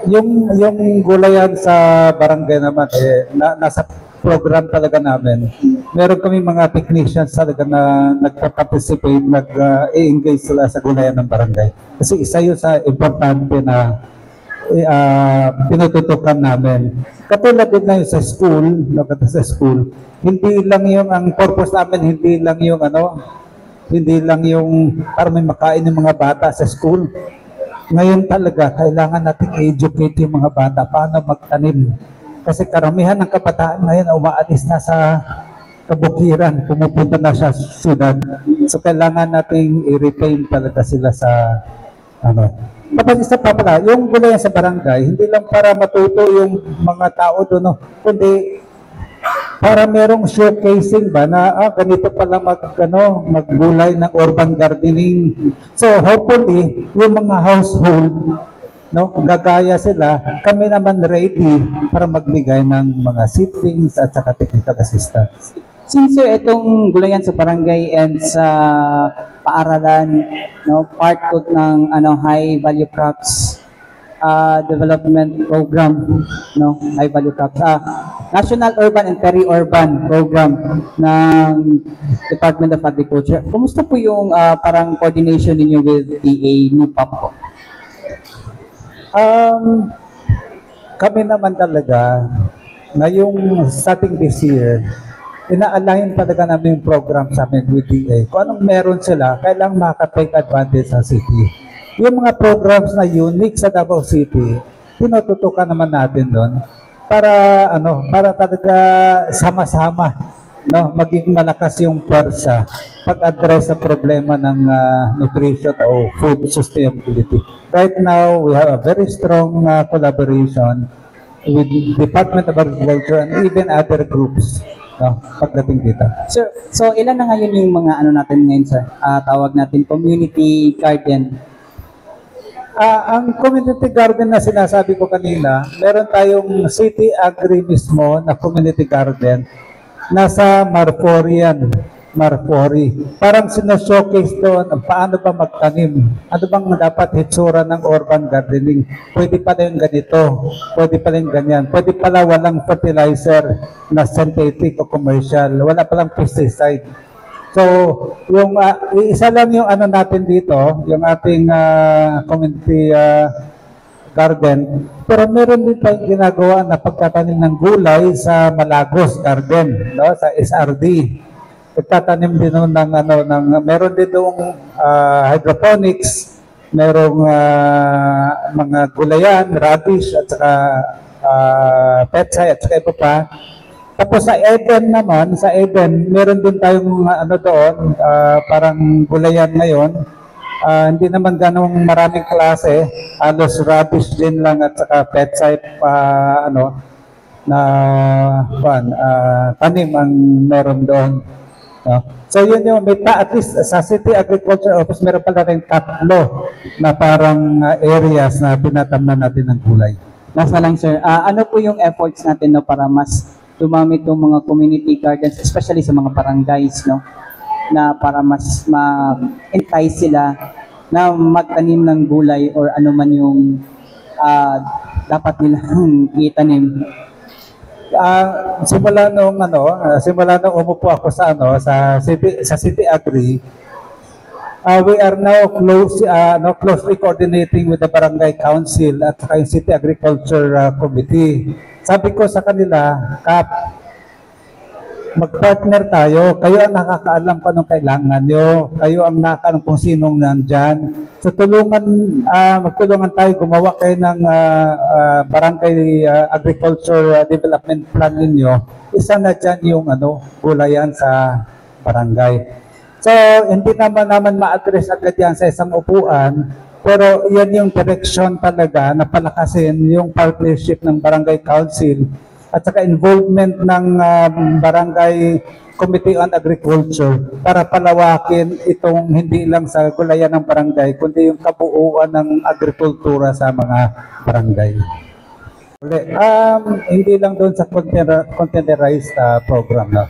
Yung gulayan sa barangay naman, nasa program talaga namin. Meron kami mga technicians talaga na nagpa-participate, nag-engage sila sa gulayan ng barangay. Kasi isa yun sa importante na pinututukan namin. Katulad din na sa school, hindi lang yung, ang purpose namin, hindi lang yung para may makain ng mga bata sa school. Ngayon talaga, kailangan natin educate yung mga bata paano magtanim. Kasi karamihan ng kabataan ngayon umaalis na sa kabukiran, pumupunta na sa syudad. So kailangan nating i-retain talaga sila sa Tapos isa pa pala, yung gulayan sa barangay, hindi lang para matuto yung mga tao doon, kundi para merong showcasing ba na ganito pala maggulay ng urban gardening. So hopefully, yung mga household, gagaya sila, kami naman ready para magbigay ng mga seedlings at saka technical assistance. Since itong gulayan sa barangay and sa paaralan, part ko ng high value crops development program, high value crops, National Urban and Peri-Urban Program ng Department of Agriculture. Kumusta po yung parang coordination ninyo with DA NUPAP po? Kami naman talaga, ngayong starting this year, ina-align talaga namin yung program sa amin with DA. Kung anong meron sila, kailangang makaka-take advantage sa city. Yung mga programs na unique sa Davao City, tinututukan naman natin doon para talaga sama-sama, maging malakas yung pwersa pag-address sa problema ng nutrition o food sustainability. Right now, we have a very strong collaboration with Department of Agriculture and even other groups pagdating dito. Sir, so ilan na ngayon yung mga natin ngayon, sir? Tawag natin community garden. Ang community garden na sinasabi ko kanina, meron tayong City Agri mismo na community garden nasa Marfori. Parang sinashowcase doon paano ba magtanim. Ano bang dapat hitsura ng urban gardening. Pwede pala yung ganito, pwede pala yung ganyan. Pwede pala walang fertilizer na synthetic o commercial. Wala palang pesticide. So, yung isa lang yung natin dito, yung ating community garden. Pero meron din tayong ginagawa na pagtatanim ng gulay sa Malagos Garden, sa SRD. Pagtatanim din ng meron din doong hydroponics, merong mga gulayan, radish at saka petsay at saka iba pa. Tapos sa Eden naman, meron din tayong doon, parang gulayan ngayon. Hindi naman ganong maraming klase, halos radish din lang at saka petsay tanim ang meron doon. So yun yung at least sa City Agriculture Office meron pala rin 3 na parang areas na pinatamnan natin ng gulay. Last na lang, sir. Ano po yung efforts natin para mas dumami itong mga community gardens, especially sa mga barangays, na para mas ma-entice sila na magtanim ng gulay or ano man yung dapat nilang itanim? Simula nung umupo ako sa City Agri, we are now closely coordinating with the Barangay Council at yung City Agriculture Committee. Sabi ko sa kanila, mag-partner tayo. Kayo ang nakakaalam pa ng kailangan nyo. Kayo ang nakakaalam kung sinong nandyan. So magtulungan tayo, gumawa kayo ng Barangay Agriculture Development Plan ninyo. Isa na dyan yung gulayan sa barangay. So, hindi naman ma-address agad yan sa isang upuan, pero yan yung direction talaga na palakasin yung partnership ng Barangay Council at saka involvement ng Barangay Committee on Agriculture para palawakin itong hindi lang sa gulayan ng barangay, kundi yung kabuuan ng agrikultura sa mga barangay. Hindi lang doon sa containerized program.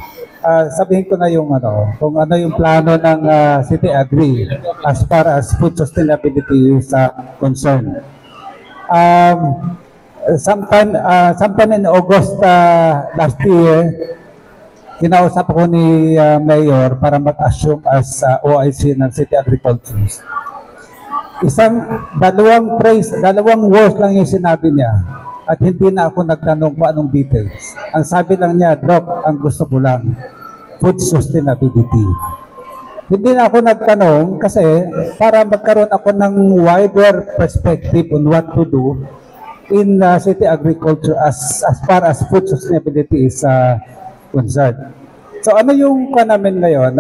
Sabihin ko na yung kung ano yung plano ng City Agri as far as food sustainability is concerned. Sometime in August last year, kinausap ko ni Mayor para mag-assume as OIC ng City Agriculture. Dalawang words lang yung sinabi niya at hindi na ako nagtanong kung anong details. Ang sabi lang niya, Doc, ang gusto ko lang, food sustainability. Hindi na ako nagtanong kasi para magkaroon ako ng wider perspective on what to do in city agriculture as far as food sustainability is concerned. So ano yung namin ngayon?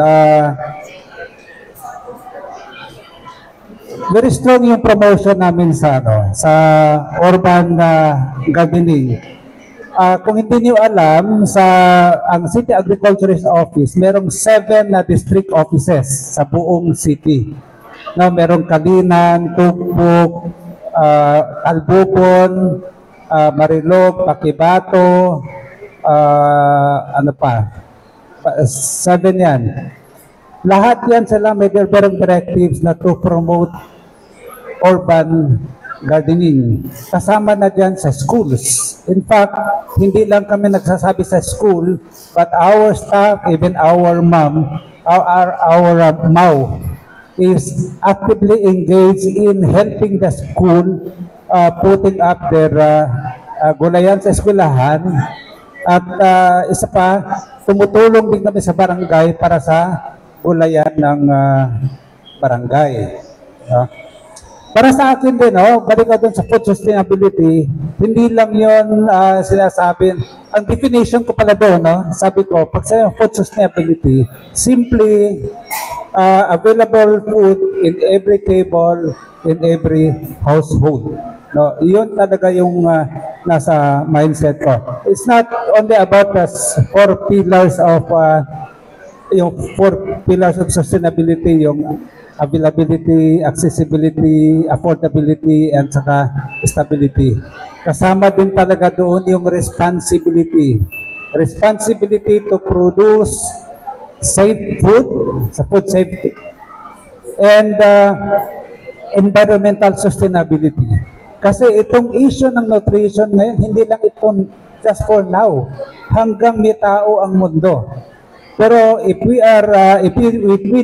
Very strong yung promotion namin sa urban gardening. Kung hindi niyo alam, ang City Agriculturist Office, merong 7 district offices sa buong city. Merong Kalinan, Tugpog, Albubon, Marilog, Paquibato, 7 yan. Lahat yan sila may merong directives na to promote urban gardening. Kasama na dyan sa schools. In fact, hindi lang kami nagsasabi sa school, but our staff, even our MAU, is actively engaged in helping the school putting up their gulayan sa eskwelahan. At isa pa, tumutulong din kami sa barangay para sa gulayan ng barangay. Para sa akin din, balik ka dun sa food sustainability, hindi lang yun sinasabi. Ang definition ko pala doon, sabi ko, pag sa food sustainability, simply available food in every table, in every household. Yun talaga yung nasa mindset ko. It's not only about the 4 pillars of sustainability, yung availability, accessibility, affordability, and saka stability. Kasama din talaga doon yung responsibility. Responsibility to produce safe food, sa food safety, and environmental sustainability. Kasi itong issue ng nutrition ngayon, hindi lang itong just for now, hanggang may tao ang mundo. Pero if we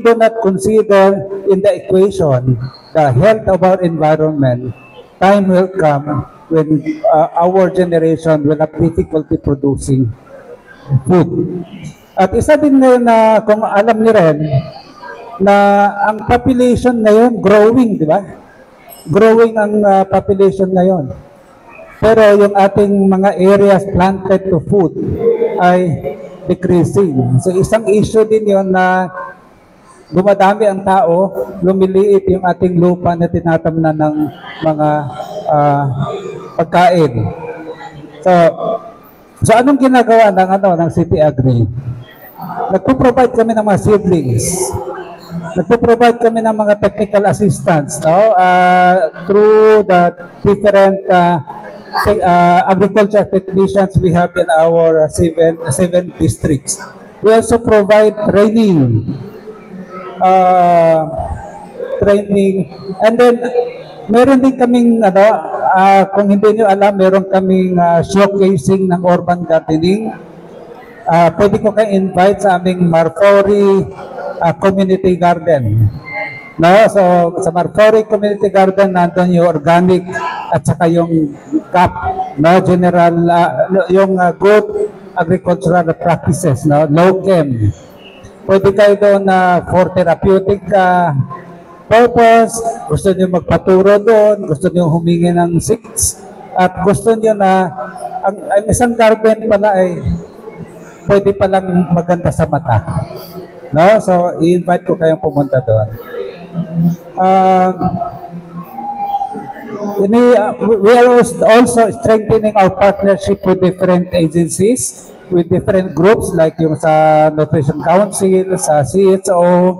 do not consider in the equation the health of our environment, time will come when our generation will have difficulty producing food. At isa din ngayon na kung alam niyo rin na ang population ngayon growing, di ba? Growing ang population ngayon. Pero yung ating mga areas planted to food ay decreasing. So isang issue din yon na dumadami ang tao, lumiliit yung ating lupa na tinatamnan ng mga pagkain. So anong ginagawa ng City Agri? Nagpo-provide kami ng mga seedlings. Nagpo-provide kami ng mga technical assistance through the different agriculture technicians we have in our seven districts. We also provide training, and then meron din kaming kung hindi nyo alam, meron kaming showcasing ng urban gardening. Pwede ko kayo invite sa aming Marfori Community Garden. So sa Marfori Community Garden, nandun yung organic at saka yung GAP, general, yung good agricultural practices, low chem. Pwede kayo doon for therapeutic purpose, gusto nyo magpaturo doon, gusto nyo humingi ng seeds, at gusto nyo na ang isang garden pala ay pwede palang maganda sa mata. So, i-invite ko kayong pumunta doon. We are also strengthening our partnership with different agencies, with different groups like yung sa Nutrition Council, sa CHO,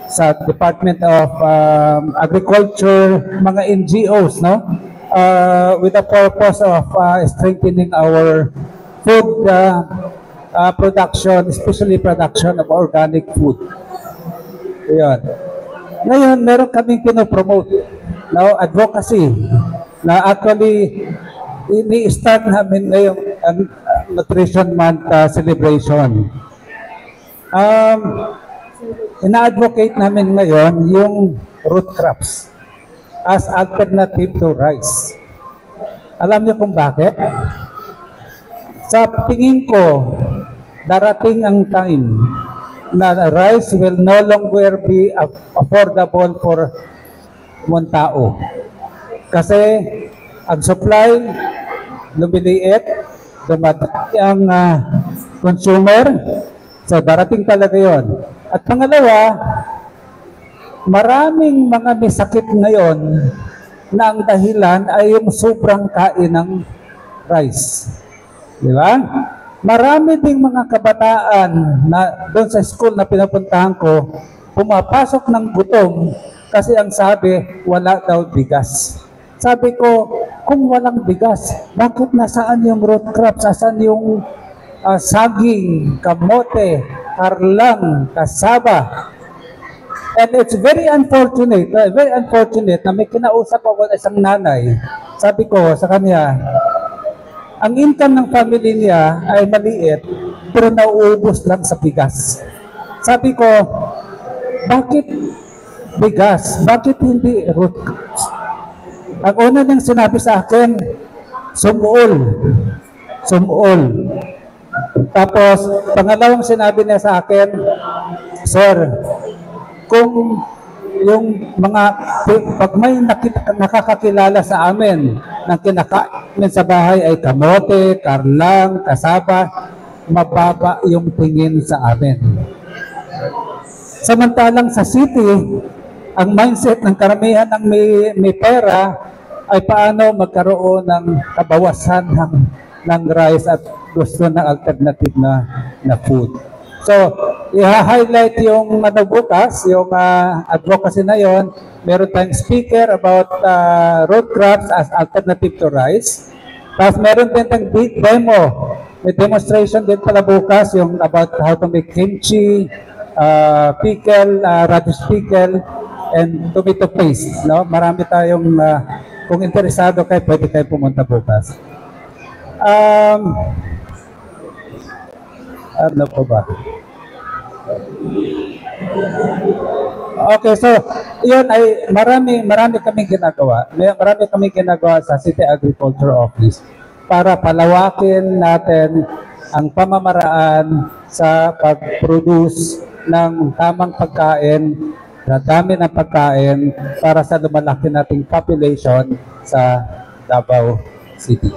sa Department of Agriculture, mga NGOs, with the purpose of strengthening our food production, especially production of organic food. Ayan. Ngayon, meron kaming pinopromote, advocacy. na actually ini-start namin ngayong Nutrition Month celebration. Ina-advocate namin ngayon yung root crops as alternative to rice. Alam niyo kung bakit? Sa tingin ko, darating ang time na rice will no longer be affordable for one tao. Kasi ang supply lumiliit, dumadami ang consumer, so darating talaga yon. At pangalawa, maraming mga may sakit ngayon na ang dahilan ay yung sobrang kain ng rice. Di ba? Marami ding mga kabataan na doon sa school na pinapuntahan ko, pumapasok ng gutom kasi ang sabi, wala daw bigas. Sabi ko, kung walang bigas, bakit nasaan yung root crops? Nasaan yung saging, kamote, harlang, kasaba? And it's very unfortunate na may kinausap ako isang nanay. Sabi ko sa kanya, ang income ng family niya ay maliit, pero nauubos lang sa bigas. Sabi ko, bakit bigas? Bakit hindi root crops? Ang una niyang sinabi sa akin, sumuol. Tapos, pangalawang sinabi niya sa akin, Sir, kung yung mga, pag may nakakakilala sa amin, ng kinakain sa bahay ay kamote, karlang, kasaba, mababa yung tingin sa amin. Samantalang sa city, ang mindset ng karamihan ng may pera ay paano magkaroon ng kabawasan ng rice at gusto ng alternative na food. So, i-highlight yung bukas, yung advocacy na yon. Meron tayong speaker about root crops as alternative to rice. Tapos meron din tayong demo. May demonstration din pala bukas yung about how to make kimchi, pickle, radish pickle, and tomato paste. No? Marami tayong, kung interesado kayo, pwede kayo pumunta bukas. Ano po ba? Okay, so yun ay marami kaming ginagawa. Marami kaming ginagawa sa City Agriculture Office para palawakin natin ang pamamaraan sa pag-produce ng tamang pagkain, na dami ng pagkain para sa lumalaki nating population sa Davao City.